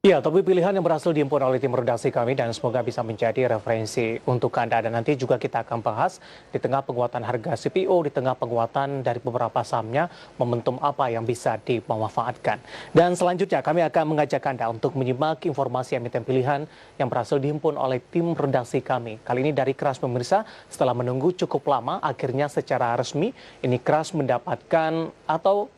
Ya, tapi pilihan yang berhasil dihimpun oleh tim redaksi kami dan semoga bisa menjadi referensi untuk Anda. Dan nanti juga kita akan bahas di tengah penguatan harga CPO, di tengah penguatan dari beberapa sahamnya, momentum apa yang bisa dimanfaatkan. Dan selanjutnya kami akan mengajak Anda untuk menyimak informasi emiten pilihan yang berhasil dihimpun oleh tim redaksi kami. Kali ini dari Keras pemirsa, setelah menunggu cukup lama, akhirnya secara resmi ini Keras mendapatkan atau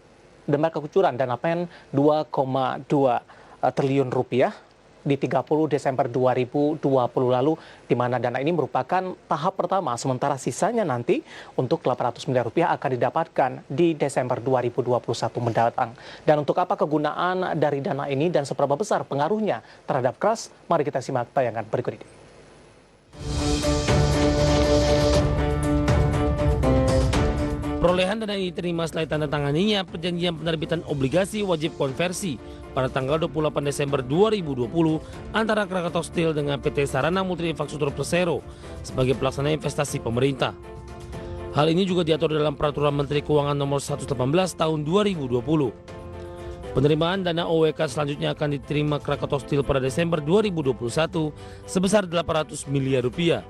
dana kekucuran dana pen 2,2 triliun rupiah di 30 Desember 2020 lalu, di mana dana ini merupakan tahap pertama, sementara sisanya nanti untuk 800 miliar rupiah akan didapatkan di Desember 2021 mendatang. Dan untuk apa kegunaan dari dana ini dan seberapa besar pengaruhnya terhadap Keras, mari kita simak tayangan berikut ini. Perolehan dana ini diterima setelah ditandatanganinya perjanjian penerbitan obligasi wajib konversi pada tanggal 28 Desember 2020 antara Krakatau Steel dengan PT Sarana Multi Infrastruktur Persero sebagai pelaksana investasi pemerintah. Hal ini juga diatur dalam Peraturan Menteri Keuangan Nomor 118 Tahun 2020. Penerimaan dana OWK selanjutnya akan diterima Krakatau Steel pada Desember 2021 sebesar 800 miliar rupiah.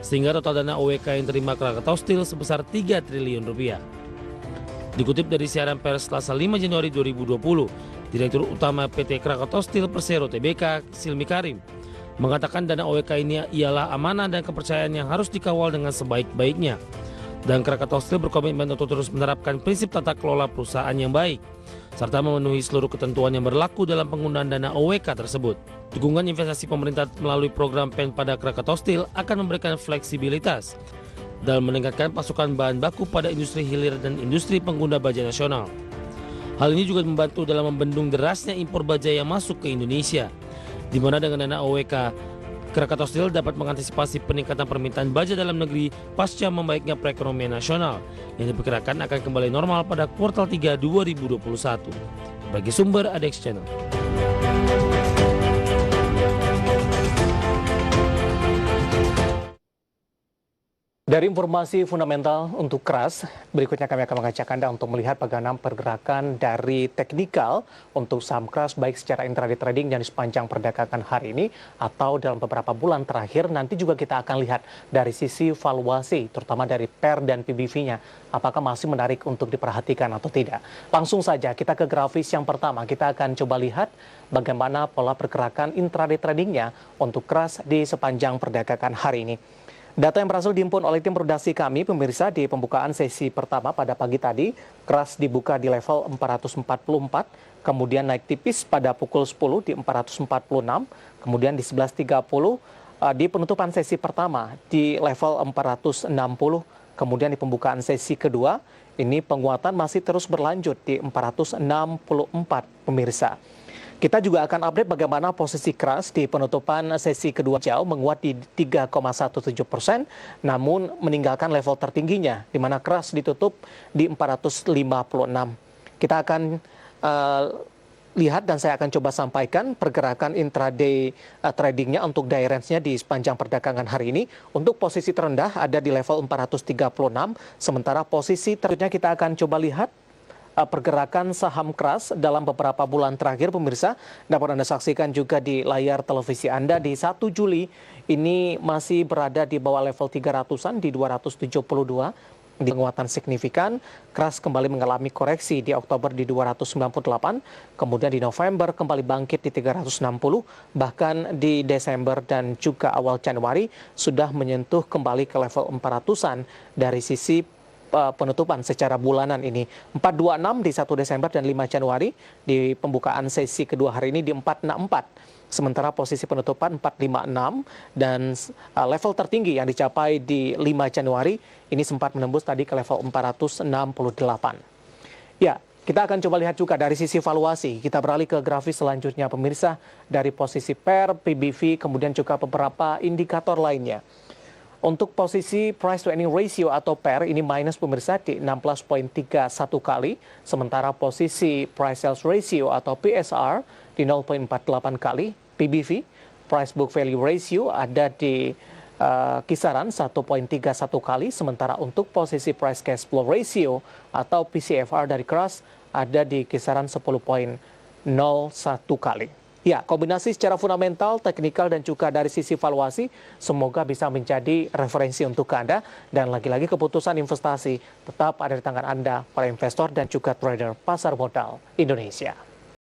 Sehingga total dana OWK yang diterima Krakatau Steel sebesar 3 triliun rupiah. Dikutip dari siaran pers Selasa 5 Januari 2020, Direktur Utama PT Krakatau Steel Persero Tbk, Silmi Karim, mengatakan dana OWK ini ialah amanah dan kepercayaan yang harus dikawal dengan sebaik-baiknya. Dan Krakatau Steel berkomitmen untuk terus menerapkan prinsip tata kelola perusahaan yang baik, serta memenuhi seluruh ketentuan yang berlaku dalam penggunaan dana OWK tersebut. Dukungan investasi pemerintah melalui program PEN pada Krakatau Steel akan memberikan fleksibilitas dalam meningkatkan pasokan bahan baku pada industri hilir dan industri pengguna baja nasional. Hal ini juga membantu dalam membendung derasnya impor baja yang masuk ke Indonesia, di mana dengan dana OWK, Krakatau Steel dapat mengantisipasi peningkatan permintaan baja dalam negeri pasca membaiknya perekonomian nasional yang diperkirakan akan kembali normal pada kuartal 3 2021. Bagi sumber ADX Channel. Dari informasi fundamental untuk Keras, berikutnya kami akan mengajak Anda untuk melihat bagaimana pergerakan dari teknikal untuk saham Keras baik secara intraday trading dan di sepanjang perdagangan hari ini atau dalam beberapa bulan terakhir. Nanti juga kita akan lihat dari sisi valuasi, terutama dari PER dan PBV-nya, apakah masih menarik untuk diperhatikan atau tidak. Langsung saja kita ke grafis yang pertama, kita akan coba lihat bagaimana pola pergerakan intraday tradingnya untuk Keras di sepanjang perdagangan hari ini. Data yang berhasil dihimpun oleh tim redaksi kami, pemirsa, di pembukaan sesi pertama pada pagi tadi, Keras dibuka di level 444, kemudian naik tipis pada pukul 10 di 446, kemudian di 11.30 di penutupan sesi pertama di level 460, kemudian di pembukaan sesi kedua, ini penguatan masih terus berlanjut di 464, pemirsa. Kita juga akan update bagaimana posisi Keras di penutupan sesi kedua jauh menguat di 3,17%, namun meninggalkan level tertingginya, di mana Keras ditutup di 456. Kita akan lihat dan saya akan coba sampaikan pergerakan intraday tradingnya untuk day range-nya di sepanjang perdagangan hari ini. Untuk posisi terendah ada di level 436, sementara posisi terusnya kita akan coba lihat pergerakan saham Keras dalam beberapa bulan terakhir, pemirsa. Dapat Anda saksikan juga di layar televisi Anda di 1 Juli ini masih berada di bawah level 300-an di 272. Di penguatan signifikan, Keras kembali mengalami koreksi di Oktober di 298, kemudian di November kembali bangkit di 360, bahkan di Desember dan juga awal Januari sudah menyentuh kembali ke level 400-an dari sisi penutupan secara bulanan ini. 426 di 1 Desember dan 5 Januari, di pembukaan sesi kedua hari ini di 464. Sementara posisi penutupan 456 dan level tertinggi yang dicapai di 5 Januari ini sempat menembus tadi ke level 468. Ya, kita akan coba lihat juga dari sisi valuasi. Kita beralih ke grafis selanjutnya, pemirsa, dari posisi PER, PBV, kemudian juga beberapa indikator lainnya. Untuk posisi price to earning ratio atau PER ini minus, pemirsa, di 16,31 kali, sementara posisi price sales ratio atau PSR di 0,48 kali, PBV price book value ratio ada di kisaran 1,31 kali, sementara untuk posisi price cash flow ratio atau PCFR dari Keras ada di kisaran 10,01 kali. Ya, kombinasi secara fundamental, teknikal, dan juga dari sisi valuasi, semoga bisa menjadi referensi untuk Anda. Dan lagi-lagi keputusan investasi tetap ada di tangan Anda, para investor dan juga trader pasar modal Indonesia.